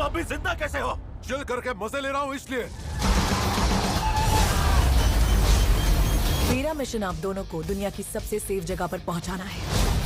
आप भी जिंदा कैसे हो? चिल करके मजे ले रहा हूँ इसलिए। मेरा मिशन आप दोनों को दुनिया की सबसे सेफ जगह पर पहुंचाना है।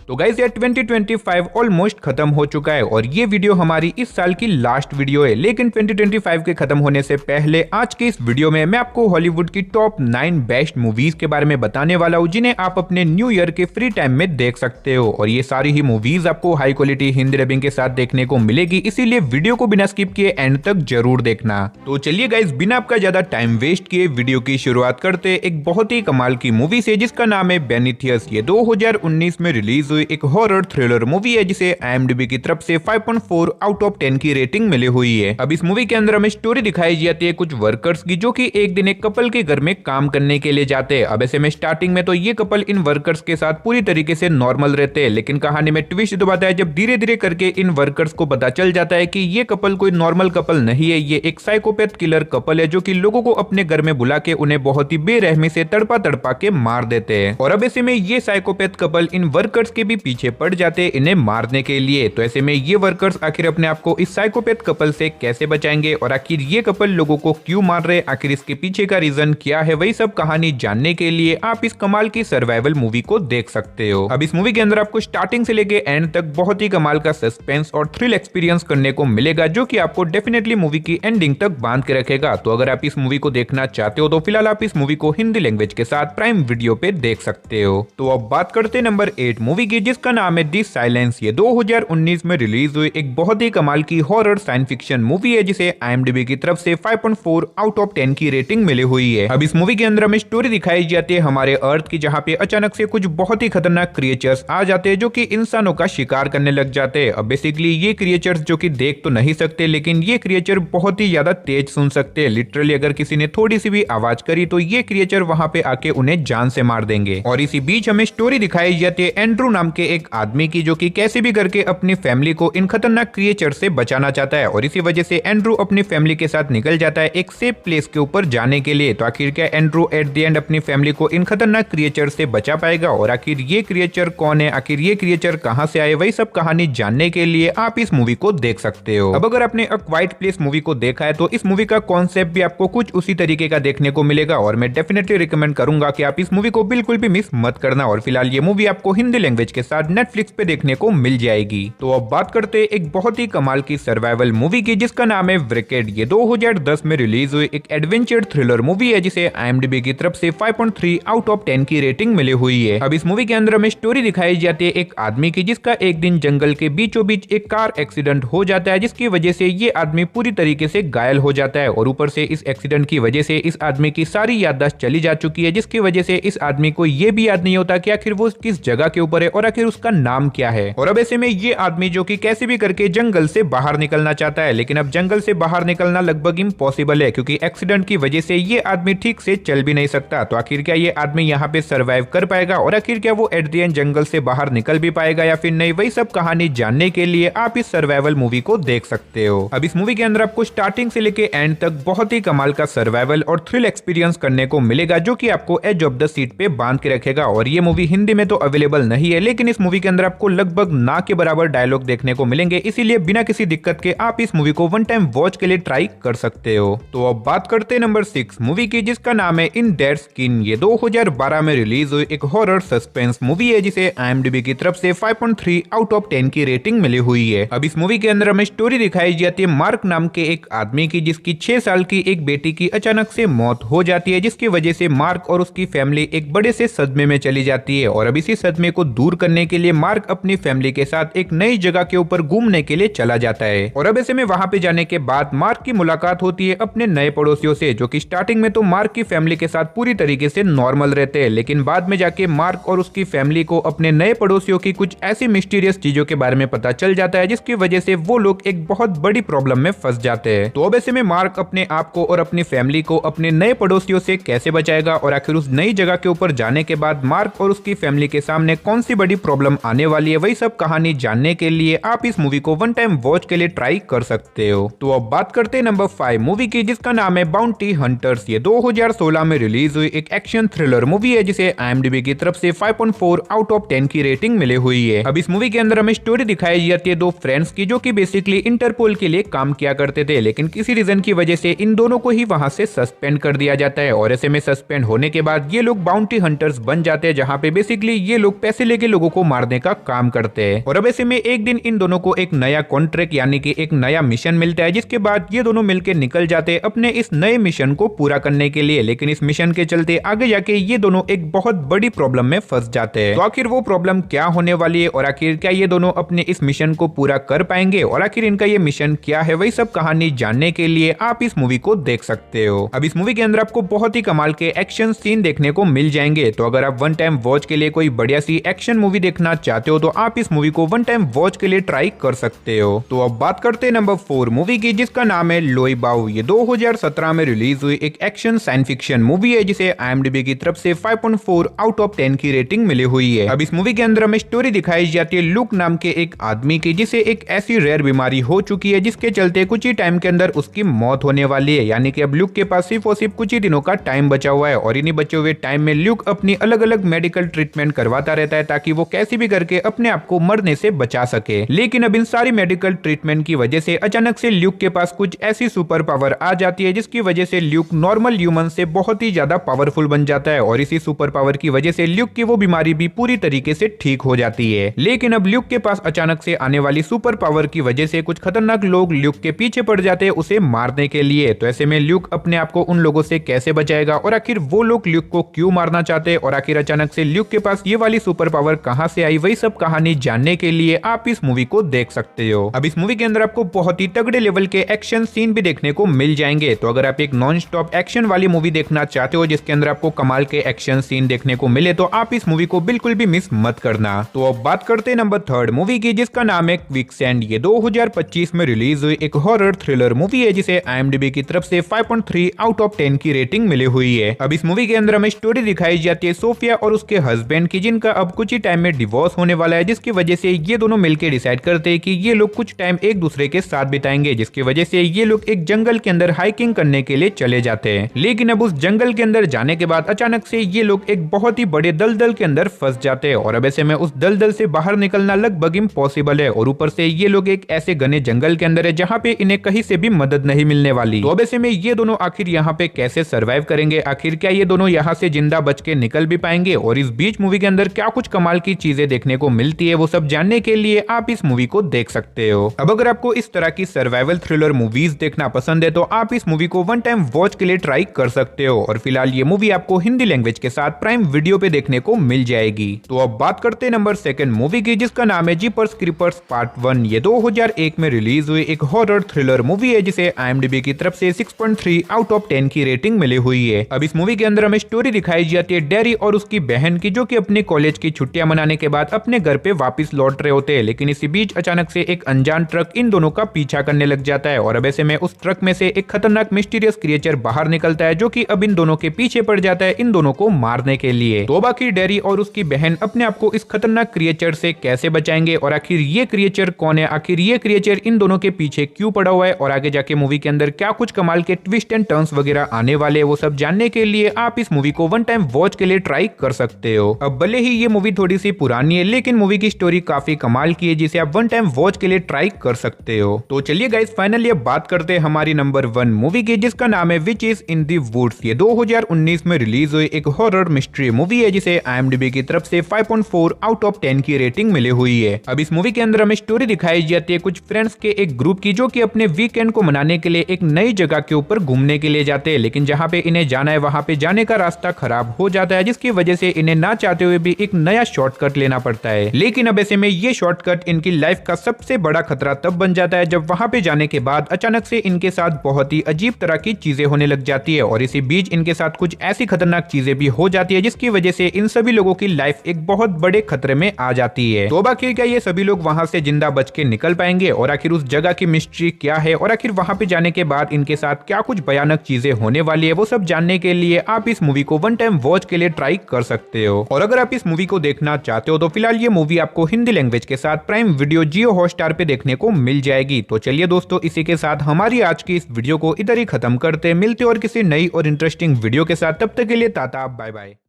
तो गाइस यार 2025 ऑलमोस्ट खत्म हो चुका है और ये वीडियो हमारी इस साल की लास्ट वीडियो है। लेकिन 2025 के खत्म होने से पहले आज के इस वीडियो में मैं आपको हॉलीवुड की टॉप 9 बेस्ट मूवीज के बारे में बताने वाला हूँ, जिन्हें आप अपने न्यू ईयर के फ्री टाइम में देख सकते हो। और ये सारी ही मूवीज आपको हाई क्वालिटी हिंदी डबिंग के साथ देखने को मिलेगी, इसीलिए वीडियो को बिना स्किप किए एंड तक जरूर देखना। तो चलिए गाइस बिना आपका ज्यादा टाइम वेस्ट किए वीडियो की शुरुआत करते एक बहुत ही कमाल की मूवी से, जिसका नाम है बेनिथियस। ये 2019 में रिलीज एक हॉरर थ्रिलर मूवी है, जिसे IMDb की तरफ से 5.4 आउट ऑफ 10 की रेटिंग मिली हुई है। अब इस मूवी के अंदर हमें स्टोरी दिखाई जाती है कुछ वर्कर्स की, जो कि एक दिन एक कपल के घर में काम करने के लिए जाते हैं। अब ऐसे में स्टार्टिंग में तो ये कपल इन वर्कर्स के साथ पूरी तरीके से नॉर्मल रहते हैं, लेकिन कहानी में ट्विस्ट तो आता है जब धीरे धीरे करके इन वर्कर्स को पता चल जाता है कि ये कपल कोई नॉर्मल कपल नहीं है, ये एक साइकोपैथ किलर कपल है, जो कि लोगों को अपने घर में बुला के उन्हें बहुत ही बेरहमी से तड़पा तड़पा के मार देते हैं। और अब ऐसे में ये साइकोपैथ कपल इन वर्कर्स के भी पीछे पड़ जाते हैं इन्हें मारने के लिए। तो ऐसे में ये वर्कर्स आखिर अपने आप को इस साइकोपैथ कपल से कैसे बचाएंगे और आखिर ये कपल लोगों को क्यों मार रहे, आखिर इसके पीछे का रीजन क्या है, वही सब कहानी जानने के लिए आप इस कमाल की सर्वाइवल मूवी को देख सकते हो। अब इस मूवी के अंदर आपको स्टार्टिंग से लेके एंड तक बहुत ही कमाल का सस्पेंस और थ्रिल एक्सपीरियंस करने को मिलेगा, जो कि आपको डेफिनेटली मूवी की एंडिंग तक बांध के रखेगा। तो अगर आप इस मूवी को देखना चाहते हो तो फिलहाल आप इस मूवी को हिंदी लैंग्वेज के साथ प्राइम वीडियो पे देख सकते हो। तो अब बात करते हैं नंबर 8 मूवी की, जिसका नाम है दी साइलेंस। ये 2019 में रिलीज हुई एक बहुत ही कमाल की हॉरर साइंस फिक्शन मूवी है, जिसे IMDb की तरफ से 5.4 आउट ऑफ 10 की रेटिंग मिली हुई है। अब इस मूवी के अंदर हमें स्टोरी दिखाई जाती है हमारे अर्थ की, जहाँ पे अचानक से कुछ बहुत ही खतरनाक क्रिएचर्स आ जाते हैं, जो कि इंसानों का शिकार करने लग जाते हैं। अब बेसिकली ये क्रिएचर्स जो कि देख तो नहीं सकते, लेकिन ये क्रिएचर बहुत ही ज्यादा तेज सुन सकते हैं। लिटरली अगर किसी ने थोड़ी सी भी आवाज करी तो ये क्रिएचर वहां पे आके उन्हें जान से मार देंगे। और इसी बीच हमें स्टोरी दिखाई जाती है एंड्रू नाम के एक आदमी की, जो कि कैसे भी करके अपनी फैमिली को इन खतरनाक क्रिएचर से बचाना चाहता है। और इसी वजह से एंड्रू अपनी फैमिली के साथ निकल जाता है एक सेफ प्लेस के ऊपर जाने के लिए। तो आखिर क्या एंड्रू एट द एंड अपनी फैमिली को इन खतरनाक क्रिएचर से बचा पाएगा, और आखिर ये क्रिएचर कौन है, आखिर ये क्रिएचर कहां से आए, वही सब कहानी जानने के लिए आप इस मूवी को देख सकते हो। अब अगर आपने अ क्वाइट प्लेस मूवी को देखा है तो इस मूवी का कॉन्सेप्ट भी आपको कुछ उसी तरीके का देखने को मिलेगा, और मैं डेफिनेटली रिकमेंड करूंगा कि आप इस मूवी को बिल्कुल भी मिस मत करना। और फिलहाल ये मूवी आपको हिंदी लैंग्वेज के साथ नेटफ्लिक्स पे देखने को मिल जाएगी। तो अब बात करते हैं एक बहुत ही कमाल की सर्वाइवल मूवी की, जिसका नाम है विकेड। ये 2010 में रिलीज हुई एक एडवेंचर थ्रिलर मूवी है, जिसे IMDb की तरफ से 5.3 आउट ऑफ 10 की रेटिंग मिली हुई है। अब इस मूवी के अंदर हमें स्टोरी दिखाई जाती है एक आदमी की, जिसका एक दिन जंगल के बीचों बीच एक कार एक्सीडेंट हो जाता है, जिसकी वजह से ये आदमी पूरी तरीके से घायल हो जाता है। और ऊपर से इस एक्सीडेंट की वजह से इस आदमी की सारी याददाश्त चली जा चुकी है, जिसकी वजह से इस आदमी को ये भी याद नहीं होता कि आखिर वो किस जगह के ऊपर है और आखिर उसका नाम क्या है। और अब ऐसे में ये आदमी जो कि कैसे भी करके जंगल से बाहर निकलना चाहता है, लेकिन अब जंगल से बाहर निकलना लगभग इम्पॉसिबल है, क्योंकि एक्सीडेंट की वजह से ये आदमी ठीक से चल भी नहीं सकता। तो आखिर क्या ये आदमी यहाँ पे सरवाइव कर पाएगा, और आखिर क्या वो एट द एंड जंगल से बाहर निकल भी पाएगा या फिर नहीं, वही सब कहानी जानने के लिए आप इस सर्वाइवल मूवी को देख सकते हो। अब इस मूवी के अंदर आपको स्टार्टिंग से लेके एंड तक बहुत ही कमाल का सर्वाइवल और थ्रिल एक्सपीरियंस करने को मिलेगा, जो कि आपको एज ऑफ द सीट पे बांध के रखेगा। और ये मूवी हिंदी में तो अवेलेबल नहीं है, लेकिन इस मूवी के अंदर आपको लगभग ना के बराबर डायलॉग देखने को मिलेंगे, इसीलिए बिना किसी दिक्कत के आप इस मूवी को वन टाइम वॉच के लिए ट्राई कर सकते हो। तो अब बात करते हैं नंबर 6 मूवी की, जिसका नाम है इन डेड स्किन। ये 2012 में रिलीज हुई एक हॉरर सस्पेंस मूवी है, जिसे IMDb की तरफ से 5.3 आउट ऑफ 10 की रेटिंग मिली हुई है। अब इस मूवी के अंदर हमें स्टोरी दिखाई जाती है मार्क नाम के एक आदमी की, जिसकी 6 साल की एक बेटी की अचानक से मौत हो जाती है, जिसकी वजह से मार्क और उसकी फैमिली एक बड़े से सदमे में चली जाती है। और अब इसी सदमे को दूर करने के लिए मार्क अपनी फैमिली के साथ एक नई जगह के ऊपर घूमने के लिए चला जाता है। और अब ऐसे में वहां पे जाने के बाद मार्क की मुलाकात होती है अपने नए पड़ोसियों से, जो कि स्टार्टिंग में तो मार्क की फैमिली के साथ पूरी तरीके से नॉर्मल रहते हैं, लेकिन बाद में जाके मार्क और उसकी फैमिली को अपने नए पड़ोसियों की कुछ ऐसी मिस्टीरियस चीजों के बारे में पता चल जाता है, जिसकी वजह से वो लोग एक बहुत बड़ी प्रॉब्लम में फंस जाते हैं। तो अब ऐसे में मार्क अपने आप को और अपनी फैमिली को अपने नए पड़ोसियों से कैसे बचाएगा, और आखिर उस नई जगह के ऊपर जाने के बाद मार्क और उसकी फैमिली के सामने कौन सी बड़ी बड़ी प्रॉब्लम आने वाली है, वही सब कहानी जानने के लिए आप इस मूवी को वन टाइम वॉच के लिए ट्राई कर सकते हो। तो अब बात करते हैं नंबर 5 मूवी की, जिसका नाम है बाउंटी हंटर्स। ये 2016 में रिलीज हुई एक एक्शन थ्रिलर मूवी है, जिसे IMDb की तरफ से 5.4 आउट ऑफ 10 की रेटिंग मिली हुई है। अब इस मूवी के अंदर हमें स्टोरी दिखाई जाती है दो फ्रेंड्स की, जो कि बेसिकली इंटरपोल के लिए काम किया करते थे, लेकिन किसी रीजन की वजह से इन दोनों को ही वहां से सस्पेंड कर दिया जाता है। और ऐसे में सस्पेंड होने के बाद ये लोग बाउंटी हंटर्स बन जाते हैं, जहाँ पे बेसिकली ये लोग पैसे लेके लोगों को मारने का काम करते हैं। और अब ऐसे में एक दिन इन दोनों को एक नया कॉन्ट्रैक्ट यानी कि एक नया मिशन मिलता है, जिसके बाद ये दोनों मिलकर निकल जाते हैं अपने इस नए मिशन को पूरा करने के लिए। लेकिन इस मिशन के चलते आगे जाके ये दोनों एक बहुत बड़ी प्रॉब्लम में फंस जाते हैं। तो आखिर वो प्रॉब्लम क्या होने वाली है और आखिर क्या ये दोनों अपने इस मिशन को पूरा कर पाएंगे और आखिर इनका ये मिशन क्या है, वही सब कहानी जानने के लिए आप इस मूवी को देख सकते हो। अब इस मूवी के अंदर आपको बहुत ही कमाल के एक्शन सीन देखने को मिल जाएंगे। तो अगर आप वन टाइम वॉच के लिए कोई बढ़िया सी एक्शन मूवी देखना चाहते हो तो आप इस मूवी को वन टाइम वॉच के लिए ट्राई कर सकते हो। तो अब बात करते हैं नंबर 4 मूवी की, जिसका नाम है लोई बाऊ। ये 2017 में रिलीज हुई एक एक्शन साइंस फिक्शन मूवी है, जिसे IMDb की तरफ से 5.4 आउट ऑफ 10 की रेटिंग मिली हुई है। अब इस मूवी के अंदर हमें स्टोरी दिखाई जाती है लुक नाम के एक आदमी की, जिसे एक ऐसी रेयर बीमारी हो चुकी है जिसके चलते कुछ ही टाइम के अंदर उसकी मौत होने वाली है। यानी कि अब ल्यूक के पास सिर्फ और सिर्फ कुछ ही दिनों का टाइम बचा हुआ है और इन्हीं बचे हुए टाइम में ल्यूक अपनी अलग अलग मेडिकल ट्रीटमेंट करवाता रहता है, ताकि वो कैसे भी करके अपने आप को मरने से बचा सके। लेकिन अब इन सारी मेडिकल ट्रीटमेंट की वजह से अचानक से ल्यूक के पास कुछ ऐसी सुपर पावर आ जाती है, जिसकी वजह से ल्यूक नॉर्मल ह्यूमन से बहुत ही ज्यादा पावरफुल बन जाता है। और इसी सुपर पावर की वजह से ल्यूक की वो बीमारी भी पूरी तरीके से ठीक हो जाती है। लेकिन अब ल्यूक के पास अचानक से आने वाली सुपर पावर की वजह से कुछ खतरनाक लोग ल्यूक के पीछे पड़ जाते हैं उसे मारने के लिए। तो ऐसे में ल्यूक अपने आप को उन लोगों से कैसे बचाएगा और आखिर वो लोग ल्यूक को क्यों मारना चाहते हैं और आखिर अचानक से ल्यूक के पास ये वाली सुपर पावर कहां से आई, वही सब कहानी जानने के लिए आप इस मूवी को देख सकते हो। अब इस मूवी के अंदर आपको बहुत ही तगड़े लेवल के एक्शन सीन भी देखने को मिल जाएंगे। तो अगर आप एक नॉन स्टॉप एक्शन वाली मूवी देखना चाहते हो जिसके अंदर आपको कमाल के एक्शन सीन देखने को मिले, तो आप इस मूवी को बिल्कुल भी मिस मत करना। तो अब बात करते हैं नंबर 3 मूवी की, जिसका नाम है क्विकसैंड। ये 2025 में रिलीज हुई एक हॉरर थ्रिलर मूवी है, जिसे IMDb की तरफ से 5.3 आउट ऑफ 10 की रेटिंग मिली हुई है। अब इस मूवी के अंदर हमें स्टोरी दिखाई जाती है सोफिया और उसके हस्बैंड की, जिनका अब कुछ ही टाइम में डिवोर्स होने वाला है, जिसकी वजह से ये दोनों मिलकर डिसाइड करते हैं कि ये लोग कुछ टाइम एक दूसरे के साथ बिताएंगे, जिसकी वजह से ये लोग एक जंगल के अंदर हाइकिंग करने के लिए चले जाते हैं। लेकिन अब उस जंगल के अंदर जाने के बाद अचानक से ये लोग एक बहुत ही बड़े दलदल के अंदर फंस जाते हैं और अब ऐसे में उस दलदल से बाहर निकलना लगभग इम्पॉसिबल है। और ऊपर से ये लोग एक ऐसे घने जंगल के अंदर है जहाँ पे इन्हें कहीं से भी मदद नहीं मिलने वाली। तो अब ऐसे में ये दोनों आखिर यहाँ पे कैसे सरवाइव करेंगे, आखिर क्या ये दोनों यहाँ से जिंदा बच के निकल भी पाएंगे और इस बीच मूवी के अंदर क्या कुछ कमाल की चीजें देखने को मिलती है, वो सब जानने के लिए आप इस मूवी को देख सकते हो। अब अगर आपको इस तरह की सर्वाइवल थ्रिलर मूवीज देखना पसंद है तो आप इस मूवी को वन टाइम वॉच के लिए ट्राई कर सकते हो। और फिलहाल ये मूवी आपको हिंदी लैंग्वेज के साथ प्राइम वीडियो पे देखने को मिल जाएगी। तो अब बात करते हैं नंबर 2 मूवी की, जिसका नाम है जीपर्स क्रीपर्स पार्ट 1। ये 2001 में रिलीज हुई एक हॉरर थ्रिलर मूवी है, जिसे IMDb की तरफ से 6.3 आउट ऑफ 10 की रेटिंग मिली हुई है। अब इस मूवी के अंदर हमें स्टोरी दिखाई जाती है डेरी और उसकी बहन की, जो कि अपने कॉलेज की छुट्टियां मनाने के बाद अपने घर पे वापस लौट रहे होते हैं। लेकिन इसी बीच अचानक से एक अनजान ट्रक इन दोनों का पीछा करने लग जाता है और अब ऐसे में उस ट्रक में से एक खतरनाक मिस्टीरियस क्रिएचर बाहर निकलता है, जो कि अब इन दोनों के पीछे पड़ जाता है इन दोनों को मारने के लिए। तो बाकी डेरी और उसकी बहन अपने आप को इस खतरनाक क्रिएचर से कैसे बचाएंगे और आखिर ये क्रिएचर कौन है, आखिर ये क्रिएचर इन दोनों के पीछे क्यों पड़ा हुआ है और आगे जाके मूवी के अंदर क्या कुछ कमाल के ट्विस्ट एंड टर्न्स वगैरह आने वाले हैं, वो सब जानने के लिए आप इस मूवी को वन टाइम वॉच के लिए ट्राई कर सकते हो। अब भले ही ये मूवी थोड़ी सी पुरानी है, लेकिन मूवी की स्टोरी काफी कमाल की है, जिसे आप वन टाइम वॉच के लिए ट्राई कर सकते हो। तो चलिए गाइस, फाइनली अब बात करते हैं हमारी नंबर 1 मूवी की, जिसका नाम है which is in the woods. ये 2019 में रिलीज हुई एक हॉरर मिस्ट्री मूवी है, जिसे IMDb की तरफ से 5.4 आउट ऑफ 10 की रेटिंग मिली हुई है। अब इस मूवी के अंदर हमें स्टोरी दिखाई जाती है कुछ फ्रेंड्स के एक ग्रुप की, जो कि अपने वीकेंड को मनाने के लिए एक नई जगह के ऊपर घूमने के लिए जाते हैं। लेकिन जहाँ पे इन्हें जाना है वहाँ पे जाने का रास्ता खराब हो जाता है, जिसकी वजह से इन्हें ना चाहते हुए भी एक नया शॉर्टकट लेना पड़ता है। लेकिन अब ऐसे में ये शॉर्टकट इनकी लाइफ का सबसे बड़ा खतरा तब बन जाता है जब वहाँ पे जाने के बाद अचानक से इनके साथ बहुत ही अजीब तरह की चीजें होने लग जाती है और इसी बीच इनके साथ कुछ ऐसी खतरनाक चीजें भी हो जाती है, जिसकी वजह से इन सभी लोगों की लाइफ एक बहुत बड़े खतरे में आ जाती है। तो आखिर क्या ये सभी लोग वहां से जिंदा बच के निकल पाएंगे और आखिर उस जगह की मिस्ट्री क्या है और आखिर वहां पे जाने के बाद इनके साथ क्या कुछ भयानक चीजें होने वाली है, वो सब जानने के लिए आप इस मूवी को वन टाइम वॉच के लिए ट्राई कर सकते हो। और अगर आप इस मूवी को देखना देखना चाहते हो तो फिलहाल ये मूवी आपको हिंदी लैंग्वेज के साथ प्राइम वीडियो जियो हॉटस्टार पे देखने को मिल जाएगी। तो चलिए दोस्तों, इसी के साथ हमारी आज की इस वीडियो को इधर ही खत्म करते, मिलते और किसी नई और इंटरेस्टिंग वीडियो के साथ। तब तक के लिए टाटा बाय बाय।